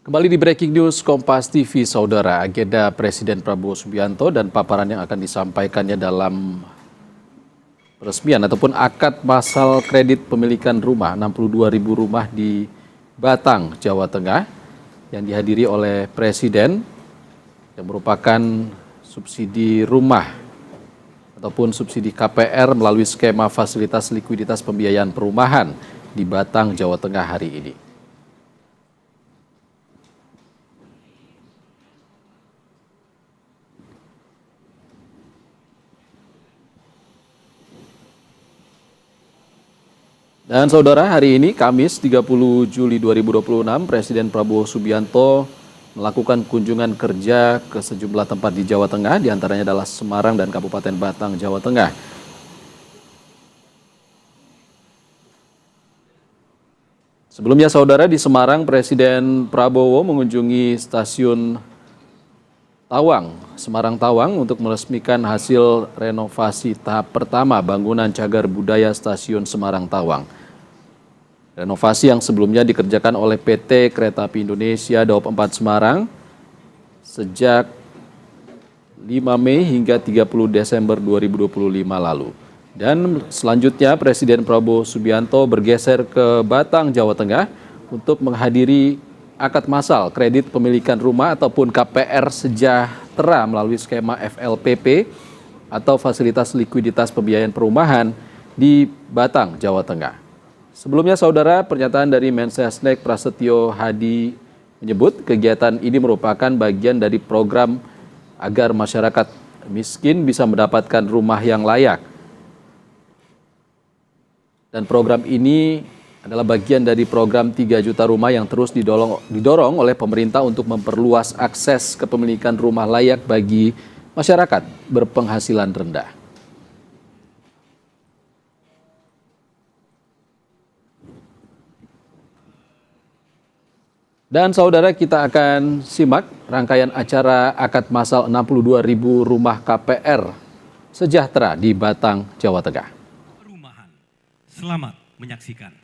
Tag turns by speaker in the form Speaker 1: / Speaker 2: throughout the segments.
Speaker 1: Kembali di Breaking News Kompas TV, Saudara. Agenda Presiden Prabowo Subianto dan paparan yang akan disampaikannya dalam peresmian ataupun akad masal kredit pemilikan rumah 62.000 rumah di Batang, Jawa Tengah yang dihadiri oleh Presiden yang merupakan subsidi rumah ataupun subsidi KPR melalui skema fasilitas likuiditas pembiayaan perumahan di Batang, Jawa Tengah hari ini. Dan saudara, hari ini Kamis 30 Juli 2026, Presiden Prabowo Subianto melakukan kunjungan kerja ke sejumlah tempat di Jawa Tengah, diantaranya adalah Semarang dan Kabupaten Batang, Jawa Tengah. Sebelumnya saudara, di Semarang Presiden Prabowo mengunjungi stasiun Tawang, Semarang Tawang untuk meresmikan hasil renovasi tahap pertama bangunan cagar budaya Stasiun Semarang Tawang. Renovasi yang sebelumnya dikerjakan oleh PT Kereta Api Indonesia Daob 4 Semarang sejak 5 Mei hingga 30 Desember 2025 lalu. Dan selanjutnya Presiden Prabowo Subianto bergeser ke Batang, Jawa Tengah untuk menghadiri akad masal kredit pemilikan rumah ataupun KPR sejahtera melalui skema FLPP atau fasilitas likuiditas pembiayaan perumahan di Batang, Jawa Tengah. Sebelumnya saudara, pernyataan dari Mensesnek Prasetyo Hadi menyebut kegiatan ini merupakan bagian dari program agar masyarakat miskin bisa mendapatkan rumah yang layak. Dan program ini adalah bagian dari program 3 juta rumah yang terus didorong oleh pemerintah untuk memperluas akses kepemilikan rumah layak bagi masyarakat berpenghasilan rendah. Dan saudara, kita akan simak rangkaian acara akad masal 62.000 rumah KPR sejahtera di Batang, Jawa Tengah.
Speaker 2: Perumahan. Selamat menyaksikan.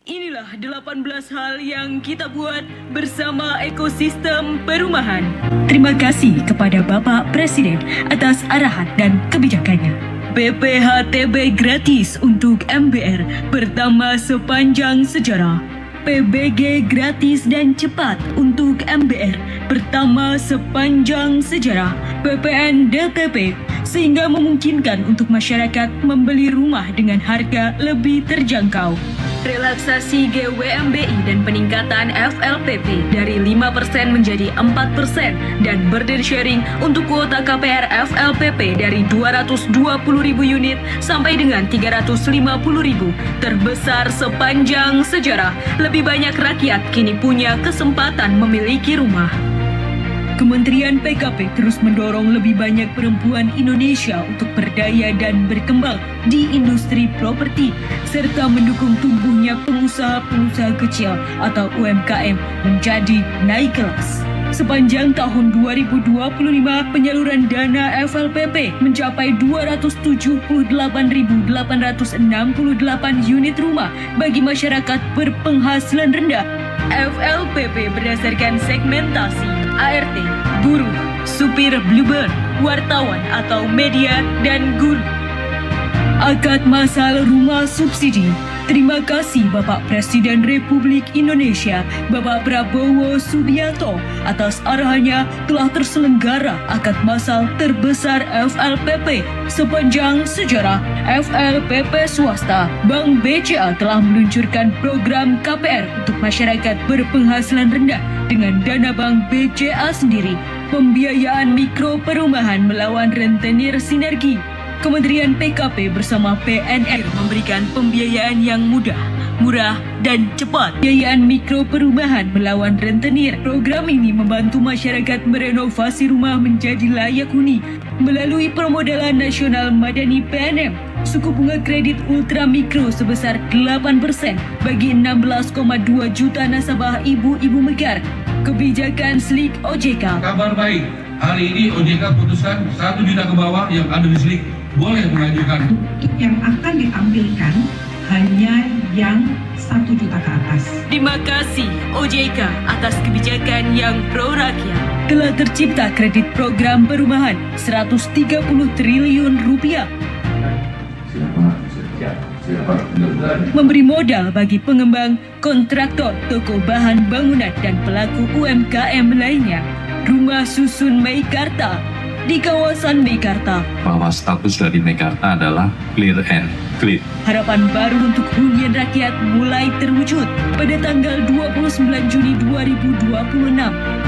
Speaker 3: Inilah 18 hal yang kita buat bersama ekosistem perumahan. Terima kasih kepada Bapak Presiden atas arahan dan kebijakannya. PPHTB gratis untuk MBR pertama sepanjang sejarah. PBG gratis dan cepat untuk MBR pertama sepanjang sejarah. PPN DTP sehingga memungkinkan untuk masyarakat membeli rumah dengan harga lebih terjangkau. Relaksasi GWMBI dan peningkatan FLPP dari 5% menjadi 4% dan burden sharing untuk kuota KPR FLPP dari 220.000 unit sampai dengan 350.000 terbesar sepanjang sejarah. Lebih banyak rakyat kini punya kesempatan memiliki rumah. Kementerian PKP terus mendorong lebih banyak perempuan Indonesia untuk berdaya dan berkembang di industri properti, serta mendukung tumbuhnya pengusaha-pengusaha kecil atau UMKM menjadi naik kelas. Sepanjang tahun 2025, penyaluran dana FLPP mencapai 278.868 unit rumah bagi masyarakat berpenghasilan rendah. FLPP berdasarkan segmentasi ART, buruh, supir bluebird, wartawan atau media, dan guru. Akad masal rumah subsidi. Terima kasih Bapak Presiden Republik Indonesia, Bapak Prabowo Subianto, atas arahannya telah terselenggara akad masal terbesar FLPP sepanjang sejarah. FLPP swasta, Bank BCA telah meluncurkan program KPR untuk masyarakat berpenghasilan rendah dengan dana Bank BCA sendiri. Pembiayaan mikro perumahan melawan rentenir sinergi. Kementerian PKP bersama PNR memberikan pembiayaan yang mudah, murah, dan cepat. Pembiayaan mikro perumahan melawan rentenir. Program ini membantu masyarakat merenovasi rumah menjadi layak huni melalui permodalan nasional Madani PNM. Suku bunga kredit ultra mikro sebesar 8% bagi 16,2 juta nasabah ibu-ibu mekar. Kebijakan SLIK OJK.
Speaker 4: Kabar baik, hari ini OJK putuskan 1 juta ke bawah yang ada di SLIK boleh mengajukan.
Speaker 5: Untuk yang akan ditampilkan hanya yang 1 juta ke atas.
Speaker 3: Terima kasih OJK atas kebijakan yang pro rakyat. Telah tercipta kredit program perumahan 130 triliun rupiah. Memberi modal bagi pengembang, kontraktor, toko bahan bangunan dan pelaku UMKM lainnya. Rumah susun Meikarta di kawasan Meikarta.
Speaker 6: Bahwa status dari Meikarta adalah clear and clean.
Speaker 3: Harapan baru untuk hunian rakyat mulai terwujud. Pada tanggal 29 Juni 2026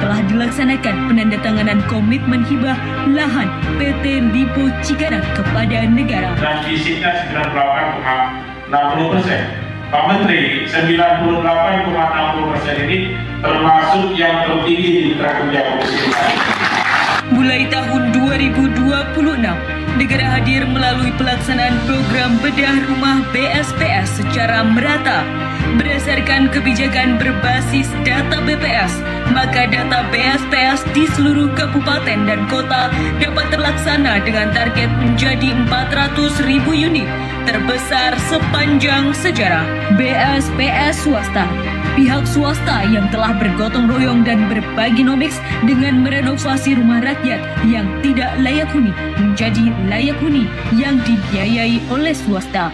Speaker 3: telah dilaksanakan penandatanganan komitmen hibah lahan PT Lipo Cikarang kepada negara.
Speaker 7: Transmisinya 98,60%. Pak Menteri, 98,60% ini termasuk yang tertinggi di mitra kerja Komisi 4.
Speaker 3: Mulai tahun 2026, negara hadir melalui pelaksanaan program bedah rumah BSPS secara merata. Berdasarkan kebijakan berbasis data BPS, maka data BSPS di seluruh kabupaten dan kota dapat terlaksana dengan target menjadi 400.000 unit, terbesar sepanjang sejarah. BSPS swasta, pihak swasta yang telah bergotong royong dan berbagi nomiks dengan merenovasi rumah rakyat yang tidak layak huni menjadi layak huni yang dibiayai oleh swasta.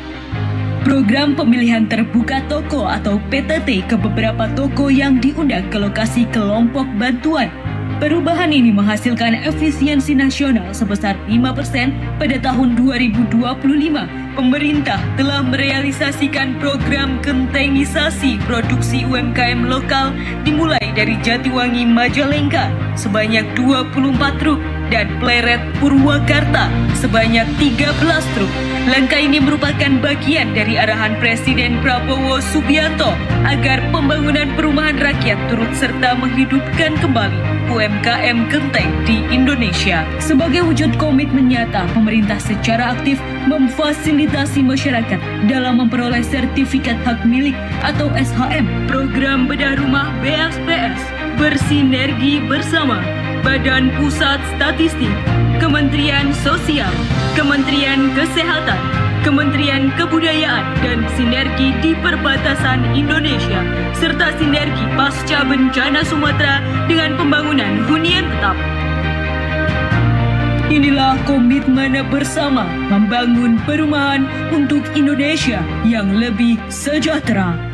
Speaker 3: Program pemilihan terbuka toko atau PTT ke beberapa toko yang diundang ke lokasi kelompok bantuan. Perubahan ini menghasilkan efisiensi nasional sebesar 5% pada tahun 2025. Pemerintah telah merealisasikan program kentengisasi produksi UMKM lokal dimulai dari Jatiwangi Majalengka sebanyak 24 truk dan Pleret Purwakarta sebanyak 13 truk. Langkah ini merupakan bagian dari arahan Presiden Prabowo Subianto agar pembangunan perumahan rakyat turut serta menghidupkan kembali UMKM genteng di Indonesia. Sebagai wujud komitmen nyata, pemerintah secara aktif memfasilitasi masyarakat dalam memperoleh sertifikat hak milik atau SHM. Program bedah rumah BSPS bersinergi bersama Badan Pusat Statistik, Kementerian Sosial, Kementerian Kesehatan, Kementerian Kebudayaan, dan sinergi di perbatasan Indonesia, serta sinergi pasca bencana Sumatera dengan pembangunan hunian tetap. Inilah komitmen bersama membangun perumahan untuk Indonesia yang lebih sejahtera.